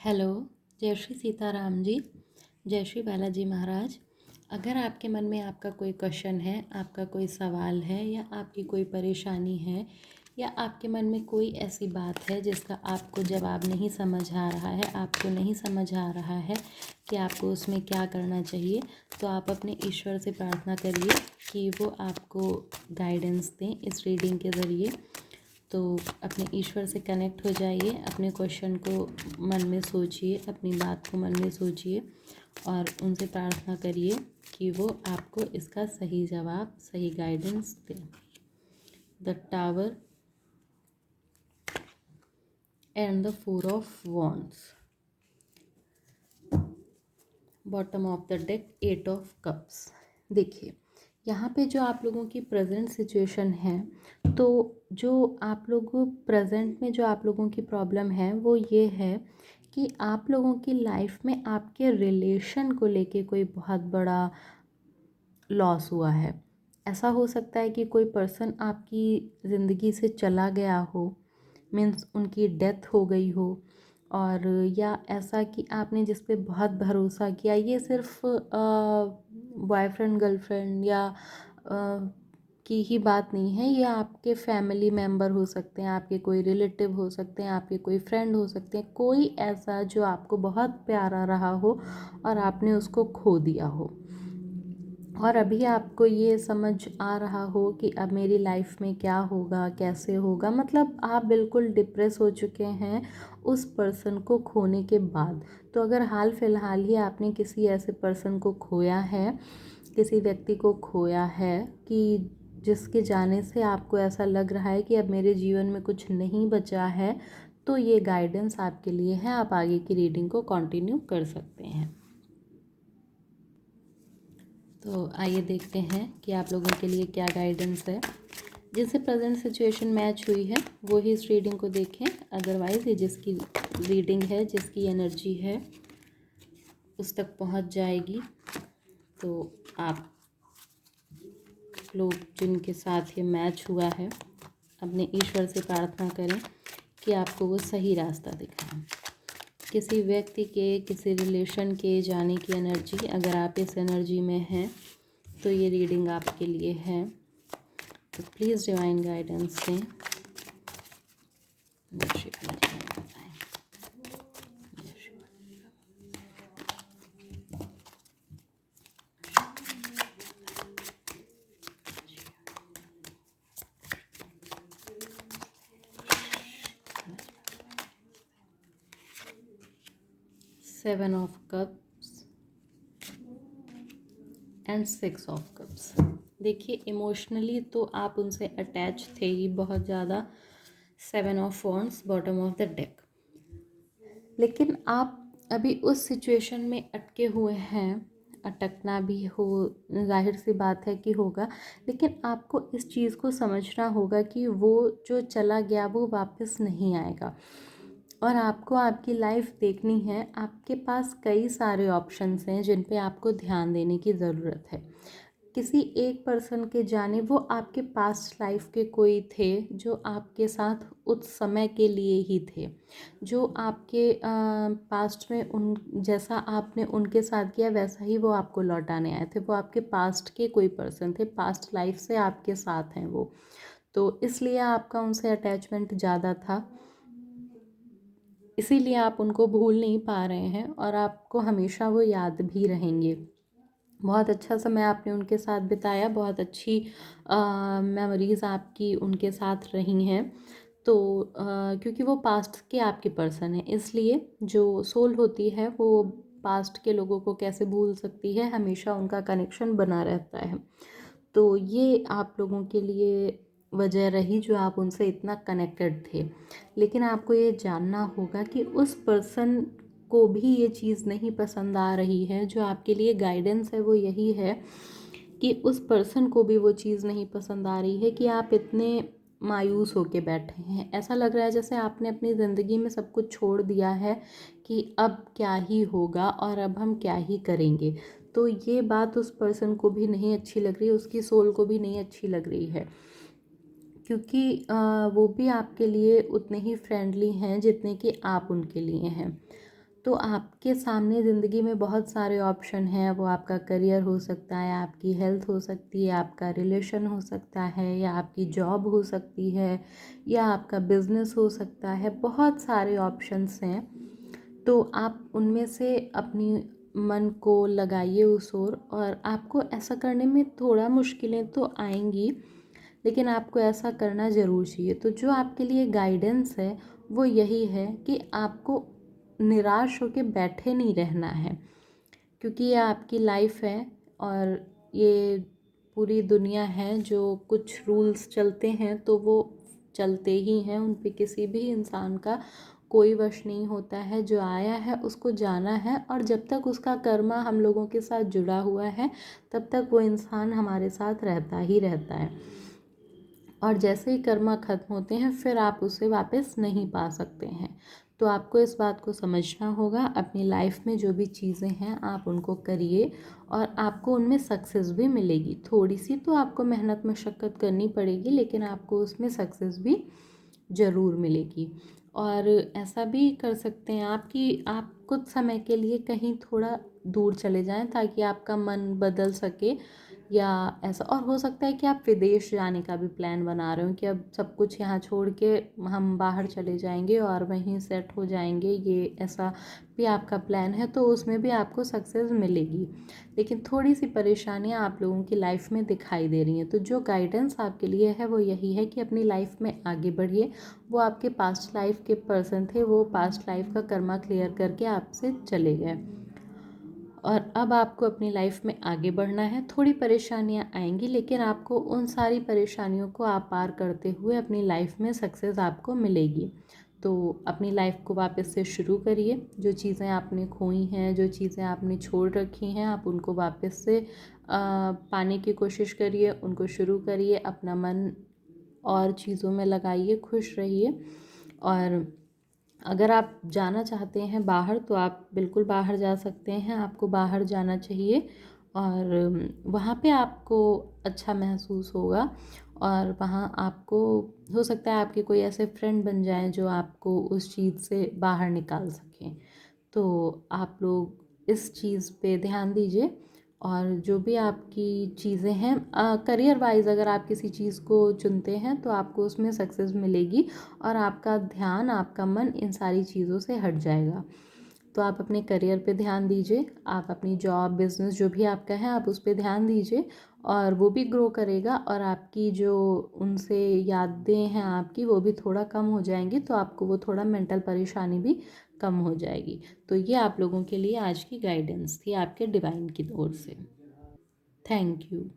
Hello, जय श्री सीताराम जी, जय श्री बालाजी महाराज। अगर आपके मन में आपका कोई क्वेश्चन है, आपका कोई सवाल है या आपकी कोई परेशानी है या आपके मन में कोई ऐसी बात है जिसका आपको जवाब नहीं समझ आ रहा है, आपको नहीं समझ आ रहा है कि आपको उसमें क्या करना चाहिए, तो आप अपने ईश्वर से प्रार्थना करिए कि वो आपको गाइडेंस दें इस रीडिंग के ज़रिए। तो अपने ईश्वर से कनेक्ट हो जाइए, अपने क्वेश्चन को मन में सोचिए, अपनी बात को मन में सोचिए और उनसे प्रार्थना करिए कि वो आपको इसका सही जवाब, सही गाइडेंस दें। The tower and the four of wands, bottom of the deck 8 of cups. देखिए यहाँ पे जो आप लोगों की प्रेजेंट सिचुएशन है, तो जो आप लोगों प्रेजेंट में जो आप लोगों की प्रॉब्लम है वो ये है कि आप लोगों की लाइफ में आपके रिलेशन को लेके कोई बहुत बड़ा लॉस हुआ है। ऐसा हो सकता है कि कोई पर्सन आपकी ज़िंदगी से चला गया हो, मीन्स उनकी डेथ हो गई हो, और या ऐसा कि आपने जिस पे बहुत भरोसा किया, ये सिर्फ बॉयफ्रेंड गर्लफ्रेंड या की ही बात नहीं है, ये आपके फैमिली मेम्बर हो सकते हैं, आपके कोई रिलेटिव हो सकते हैं, आपके कोई फ्रेंड हो सकते हैं, कोई ऐसा जो आपको बहुत प्यारा रहा हो और आपने उसको खो दिया हो। और अभी आपको ये समझ आ रहा हो कि अब मेरी लाइफ में क्या होगा, कैसे होगा, मतलब आप बिल्कुल डिप्रेस हो चुके हैं उस पर्सन को खोने के बाद। तो अगर हाल फिलहाल ही आपने किसी ऐसे पर्सन को खोया है, किसी व्यक्ति को खोया है कि जिसके जाने से आपको ऐसा लग रहा है कि अब मेरे जीवन में कुछ नहीं बचा है, तो ये गाइडेंस आपके लिए है, आप आगे की रीडिंग को कंटिन्यू कर सकते हैं। तो आइए देखते हैं कि आप लोगों के लिए क्या गाइडेंस है। जिससे प्रेजेंट सिचुएशन मैच हुई है वो ही इस रीडिंग को देखें, अदरवाइज़ ये जिसकी रीडिंग है, जिसकी एनर्जी है उस तक पहुंच जाएगी। तो आप लोग जिनके साथ ये मैच हुआ है, अपने ईश्वर से प्रार्थना करें कि आपको वो सही रास्ता दिखाएं। किसी व्यक्ति के, किसी रिलेशन के जाने की एनर्जी, अगर आप इस एनर्जी में हैं तो ये रीडिंग आपके लिए है। तो प्लीज़ डिवाइन गाइडेंस दें। बताएं। 7 of cups and 6 of cups. देखिए इमोशनली तो आप उनसे अटैच थे ही बहुत ज़्यादा। 7 of wands, bottom of the deck. लेकिन आप अभी उस सिचुएशन में अटके हुए हैं, अटकना भी हो, जाहिर सी बात है कि होगा, लेकिन आपको इस चीज़ को समझना होगा कि वो जो चला गया वो वापस नहीं आएगा और आपको आपकी लाइफ देखनी है। आपके पास कई सारे ऑप्शंस हैं जिन पे आपको ध्यान देने की ज़रूरत है। किसी एक पर्सन के जाने, वो आपके पास्ट लाइफ के कोई थे जो आपके साथ उस समय के लिए ही थे, जो आपके पास्ट में उन जैसा आपने उनके साथ किया वैसा ही वो आपको लौटाने आए थे। वो आपके पास्ट के कोई पर्सन थे, पास्ट लाइफ से आपके साथ हैं वो, तो इसलिए आपका उनसे अटैचमेंट ज़्यादा था, इसीलिए आप उनको भूल नहीं पा रहे हैं और आपको हमेशा वो याद भी रहेंगे। बहुत अच्छा समय आपने उनके साथ बिताया, बहुत अच्छी मेमोरीज़ आपकी उनके साथ रही हैं। तो क्योंकि वो पास्ट के आपके पर्सन हैं, इसलिए जो सोल होती है वो पास्ट के लोगों को कैसे भूल सकती है, हमेशा उनका कनेक्शन बना रहता है। तो ये आप लोगों के लिए वजह रही जो आप उनसे इतना कनेक्टेड थे। लेकिन आपको ये जानना होगा कि उस पर्सन को भी ये चीज़ नहीं पसंद आ रही है। जो आपके लिए गाइडेंस है वो यही है कि उस पर्सन को भी वो चीज़ नहीं पसंद आ रही है कि आप इतने मायूस होके बैठे हैं। ऐसा लग रहा है जैसे आपने अपनी ज़िंदगी में सब कुछ छोड़ दिया है कि अब क्या ही होगा और अब हम क्या ही करेंगे। तो ये बात उस पर्सन को भी नहीं अच्छी लग रही, उसकी सोल को भी नहीं अच्छी लग रही है, क्योंकि वो भी आपके लिए उतने ही फ्रेंडली हैं जितने कि आप उनके लिए हैं। तो आपके सामने ज़िंदगी में बहुत सारे ऑप्शन हैं। वो आपका करियर हो सकता है, आपकी हेल्थ हो सकती है, आपका रिलेशन हो सकता है, या आपकी जॉब हो सकती है, या आपका बिजनेस हो सकता है। बहुत सारे ऑप्शंस हैं। तो आप उनमें से अपनी मन को लगाइए उस ओर, और आपको ऐसा करने में थोड़ा मुश्किलें तो आएंगी, लेकिन आपको ऐसा करना ज़रूर चाहिए। तो जो आपके लिए गाइडेंस है वो यही है कि आपको निराश होकर बैठे नहीं रहना है, क्योंकि ये आपकी लाइफ है, और ये पूरी दुनिया है। जो कुछ रूल्स चलते हैं तो वो चलते ही हैं, उन पे किसी भी इंसान का कोई वश नहीं होता है। जो आया है उसको जाना है, और जब तक उसका कर्मा हम लोगों के साथ जुड़ा हुआ है तब तक वो इंसान हमारे साथ रहता ही रहता है। और जैसे ही कर्मा ख़त्म होते हैं फिर आप उसे वापस नहीं पा सकते हैं। तो आपको इस बात को समझना होगा। अपनी लाइफ में जो भी चीज़ें हैं आप उनको करिए, और आपको उनमें सक्सेस भी मिलेगी। थोड़ी सी तो आपको मेहनत मशक्क़त करनी पड़ेगी, लेकिन आपको उसमें सक्सेस भी ज़रूर मिलेगी। और ऐसा भी कर सकते हैं आप कि आप कुछ समय के लिए कहीं थोड़ा दूर चले जाएं, ताकि आपका मन बदल सके। या ऐसा, और हो सकता है कि आप विदेश जाने का भी प्लान बना रहे हो कि अब सब कुछ यहाँ छोड़ के हम बाहर चले जाएंगे और वहीं सेट हो जाएंगे, ये ऐसा भी आपका प्लान है। तो उसमें भी आपको सक्सेस मिलेगी, लेकिन थोड़ी सी परेशानियाँ आप लोगों की लाइफ में दिखाई दे रही हैं। तो जो गाइडेंस आपके लिए है वो यही है कि अपनी लाइफ में आगे बढ़िए। वो आपके पास्ट लाइफ के पर्सन थे, वो पास्ट लाइफ का कर्मा क्लियर करके आपसे चले गए, और अब आपको अपनी लाइफ में आगे बढ़ना है। थोड़ी परेशानियां आएंगी, लेकिन आपको उन सारी परेशानियों को आप पार करते हुए अपनी लाइफ में सक्सेस आपको मिलेगी। तो अपनी लाइफ को वापस से शुरू करिए। जो चीज़ें आपने खोई हैं, जो चीज़ें आपने छोड़ रखी हैं, आप उनको वापस से पाने की कोशिश करिए, उनको शुरू करिए। अपना मन और चीज़ों में लगाइए, खुश रहिए। और अगर आप जाना चाहते हैं बाहर तो आप बिल्कुल बाहर जा सकते हैं। आपको बाहर जाना चाहिए, और वहाँ पे आपको अच्छा महसूस होगा। और वहाँ आपको हो सकता है आपके कोई ऐसे फ्रेंड बन जाएं जो आपको उस चीज़ से बाहर निकाल सकें। तो आप लोग इस चीज़ पे ध्यान दीजिए। और जो भी आपकी चीज़ें हैं, करियर वाइज अगर आप किसी चीज़ को चुनते हैं तो आपको उसमें सक्सेस मिलेगी, और आपका ध्यान, आपका मन इन सारी चीज़ों से हट जाएगा। तो आप अपने करियर पे ध्यान दीजिए। आप अपनी जॉब, बिजनेस जो भी आपका है आप उस पे ध्यान दीजिए, और वो भी ग्रो करेगा। और आपकी जो उनसे यादें हैं आपकी, वो भी थोड़ा कम हो जाएंगी, तो आपको वो थोड़ा मेंटल परेशानी भी कम हो जाएगी। तो ये आप लोगों के लिए आज की गाइडेंस थी आपके डिवाइन की ओर से। Thank you.